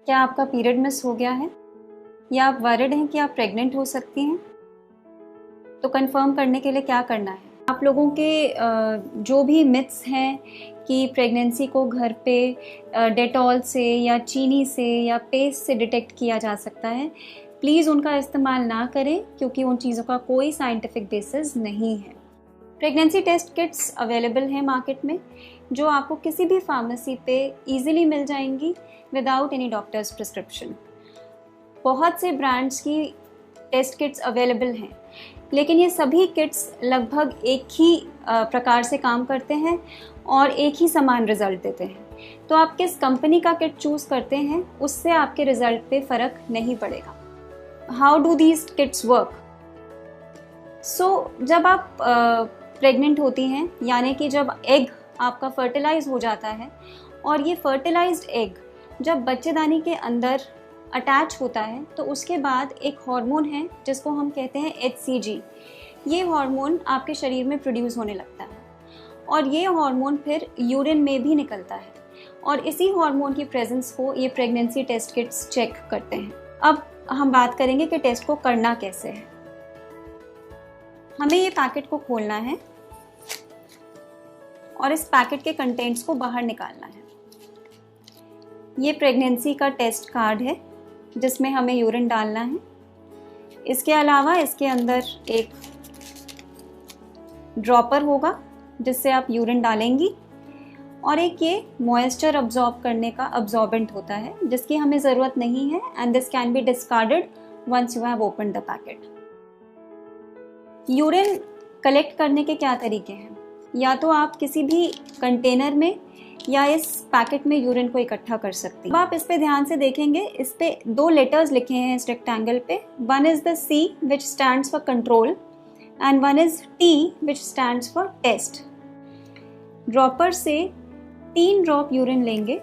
क्या आपका period miss हो गया है या आप वरिड हैं कि आप प्रेग्नेंट हो सकती हैं? तो कंफर्म करने के लिए क्या करना है? आप लोगों के जो भी मिथ्स हैं कि प्रेगनेंसी को घर पे डेटॉल से या चीनी से या पेस्ट से डिटेक्ट किया जा सकता है, प्लीज़ उनका इस्तेमाल ना करें क्योंकि उन चीज़ों का कोई साइंटिफिक बेसिस नहीं है। प्रेगनेंसी टेस्ट किट्स अवेलेबल हैं मार्केट में, जो आपको किसी भी फार्मेसी पे इजीली मिल जाएंगी विदाउट एनी डॉक्टर्स प्रिस्क्रिप्शन। बहुत से ब्रांड्स की टेस्ट किट्स अवेलेबल हैं, लेकिन ये सभी किट्स लगभग एक ही प्रकार से काम करते हैं और एक ही समान रिजल्ट देते हैं। तो आप किस कंपनी का किट चूज़ करते हैं उससे आपके रिजल्ट पे फ़र्क नहीं पड़ेगा। How do these kits work? So जब आप प्रेग्नेंट होती हैं, यानी कि जब एग आपका फर्टिलाइज हो जाता है और ये फर्टिलाइज्ड एग जब बच्चेदानी के अंदर अटैच होता है, तो उसके बाद एक हार्मोन है जिसको हम कहते हैं HCG। ये हार्मोन आपके शरीर में प्रोड्यूस होने लगता है और ये हार्मोन फिर यूरिन में भी निकलता है और इसी हार्मोन की प्रेजेंस को ये प्रेगनेंसी टेस्ट किट्स चेक करते हैं। अब हम बात करेंगे कि टेस्ट को करना कैसे है। हमें ये पैकेट को खोलना है और इस पैकेट के कंटेंट्स को बाहर निकालना है। ये प्रेगनेंसी का टेस्ट कार्ड है जिसमें हमें यूरिन डालना है। इसके अलावा इसके अंदर एक ड्रॉपर होगा जिससे आप यूरिन डालेंगी और एक ये मॉइस्चर अब्जॉर्ब करने का अब्जॉर्बेंट होता है जिसकी हमें ज़रूरत नहीं है and this can be discarded once you have opened the packet. Urine collect करने के क्या तरीके हैं? या तो आप किसी भी कंटेनर में या इस पैकेट में यूरिन को इकट्ठा कर सकती हैं। अब आप इस पे ध्यान से देखेंगे, इस पे 2 लेटर्स लिखे हैं इस रेक्टेंगल पे। One is the C which stands for control and one is T which stands for test. Dropper से 3 ड्रॉप यूरिन लेंगे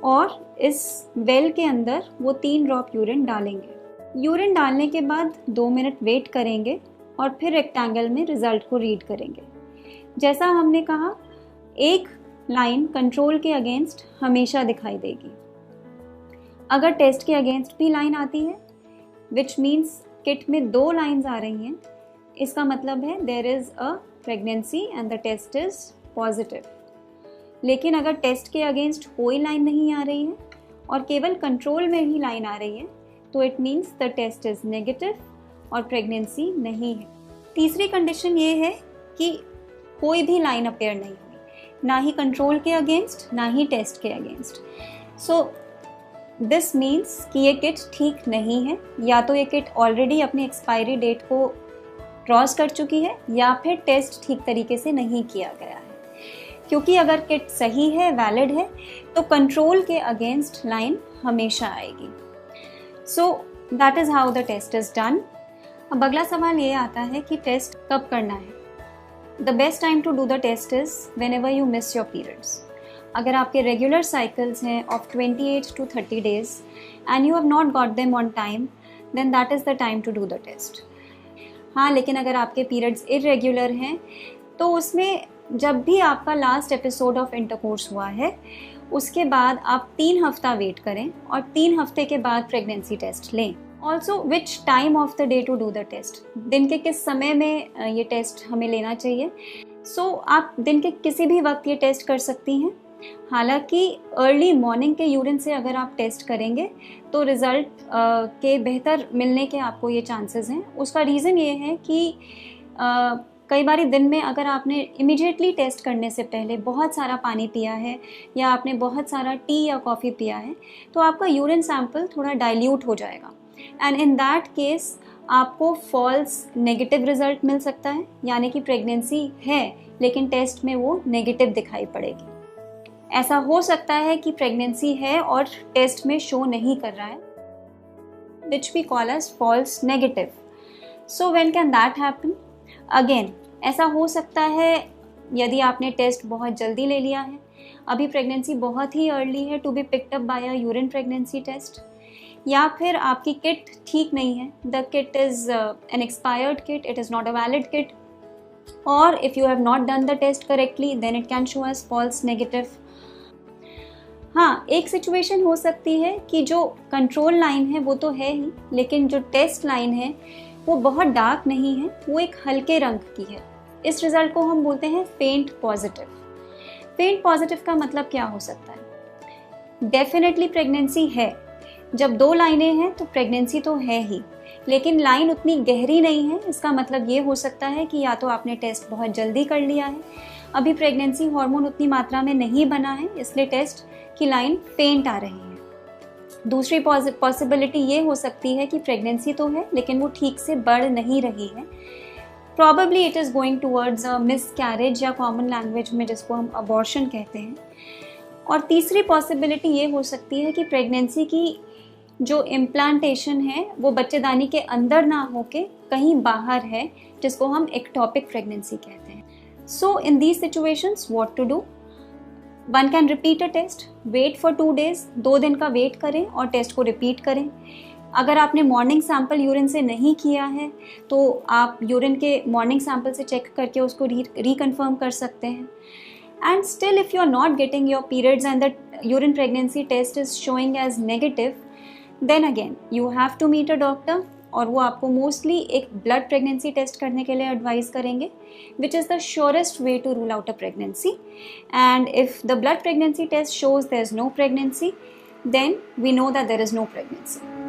और इस वेल के अंदर वो 3 ड्रॉप यूरिन डालेंगे। यूरिन डालने के बाद 2 मिनट वेट करेंगे और फिर रेक्टेंगल में रिजल्ट को रीड करेंगे। जैसा हमने कहा, एक लाइन कंट्रोल के अगेंस्ट हमेशा दिखाई देगी। अगर टेस्ट के अगेंस्ट भी लाइन आती है, विच मीन्स किट में 2 लाइंस आ रही हैं, इसका मतलब है there is a pregnancy and the test is positive. लेकिन अगर टेस्ट के अगेंस्ट कोई लाइन नहीं आ रही है और केवल कंट्रोल में ही लाइन आ रही है, तो it means the test is negative और प्रेगनेंसी नहीं है। तीसरी कंडीशन ये है कि कोई भी लाइन अपेयर नहीं हुई, ना ही कंट्रोल के अगेंस्ट ना ही टेस्ट के अगेंस्ट। सो दिस मीन्स कि ये किट ठीक नहीं है। या तो ये किट ऑलरेडी अपनी एक्सपायरी डेट को क्रॉस कर चुकी है या फिर टेस्ट ठीक तरीके से नहीं किया गया है। क्योंकि अगर किट सही है, वैलिड है, तो कंट्रोल के अगेंस्ट लाइन हमेशा आएगी। So that is how the test is done. अब अगला सवाल ये आता है कि टेस्ट कब करना है। The best time to do the test is whenever you miss your periods. अगर आपके रेगुलर साइकिल्स हैं of 28 to 30 days and you have not got them on time, then that is the time to do the test. हाँ, लेकिन अगर आपके periods irregular हैं तो उसमें जब भी आपका लास्ट एपिसोड ऑफ इंटरकोर्स हुआ है उसके बाद आप 3 हफ्ता वेट करें और 3 हफ्ते के बाद प्रेगनेंसी टेस्ट लें। Also which time of the day to do the test, दिन के किस समय में ये टेस्ट हमें लेना चाहिए। सो आप दिन के किसी भी वक्त ये टेस्ट कर सकती हैं। हालांकि अर्ली मॉर्निंग के यूरिन से अगर आप टेस्ट करेंगे तो रिज़ल्ट के बेहतर मिलने के आपको ये चांसेस हैं। उसका रीज़न ये है कि कई बार दिन में अगर आपने इमीडिएटली टेस्ट करने से पहले बहुत सारा पानी पिया है या आपने बहुत सारा टी या कॉफ़ी पिया है, तो आपका यूरिन सैंपल थोड़ा डाइल्यूट हो जाएगा एंड इन दैट केस आपको फॉल्स नेगेटिव रिजल्ट मिल सकता है, यानी कि प्रेगनेंसी है लेकिन टेस्ट में वो नेगेटिव दिखाई पड़ेगी। ऐसा हो सकता है कि प्रेगनेंसी है और टेस्ट में शो नहीं कर रहा है, which we call as false negative. So when can that happen? Again ऐसा हो सकता है यदि आपने टेस्ट बहुत जल्दी ले लिया है, अभी प्रेगनेंसी बहुत ही अर्ली है to be picked up by a urine pregnancy test, या फिर आपकी किट ठीक नहीं है, the kit is an expired kit, it is not a valid kit, और if you have not done the test correctly then it can show as false negative. हाँ, एक situation हो सकती है कि जो कंट्रोल लाइन है वो तो है ही, लेकिन जो टेस्ट लाइन है वो बहुत डार्क नहीं है, वो एक हल्के रंग की है। इस रिजल्ट को हम बोलते हैं फेंट पॉजिटिव। फेंट पॉजिटिव का मतलब क्या हो सकता है? डेफिनेटली प्रेगनेंसी है। जब 2 लाइनें हैं तो प्रेगनेंसी तो है ही, लेकिन लाइन उतनी गहरी नहीं है। इसका मतलब ये हो सकता है कि या तो आपने टेस्ट बहुत जल्दी कर लिया है, अभी प्रेगनेंसी हार्मोन उतनी मात्रा में नहीं बना है, इसलिए टेस्ट की लाइन फेंट आ रही है। दूसरी पॉसिबिलिटी ये हो सकती है कि प्रेगनेंसी तो है लेकिन वो ठीक से बढ़ नहीं रही है। Probably it is going towards a miscarriage, या कॉमन लैंग्वेज में जिसको हम अबॉर्शन कहते हैं। और तीसरी पॉसिबिलिटी ये हो सकती है कि प्रेगनेंसी की जो इम्प्लांटेशन है वो बच्चेदानी के अंदर ना होके कहीं बाहर है, जिसको हम एक्टोपिक प्रेगनेंसी कहते हैं। So in these situations what to do? One can repeat a test, wait for 2 days, 2 दिन का वेट करें और टेस्ट को रिपीट करें। अगर आपने मॉर्निंग सैंपल यूरिन से नहीं किया है तो आप यूरिन के मॉर्निंग सैंपल से चेक करके उसको रिकन्फर्म कर सकते हैं। And still if you are not getting your periods and the urine pregnancy test is showing as negative, then again you have to meet a doctor, और वो आपको मोस्टली एक ब्लड प्रेगनेंसी टेस्ट करने के लिए एडवाइस करेंगे, which is the surest way to rule out a pregnancy. And if the blood pregnancy test shows there is no pregnancy, then we know that there is no pregnancy.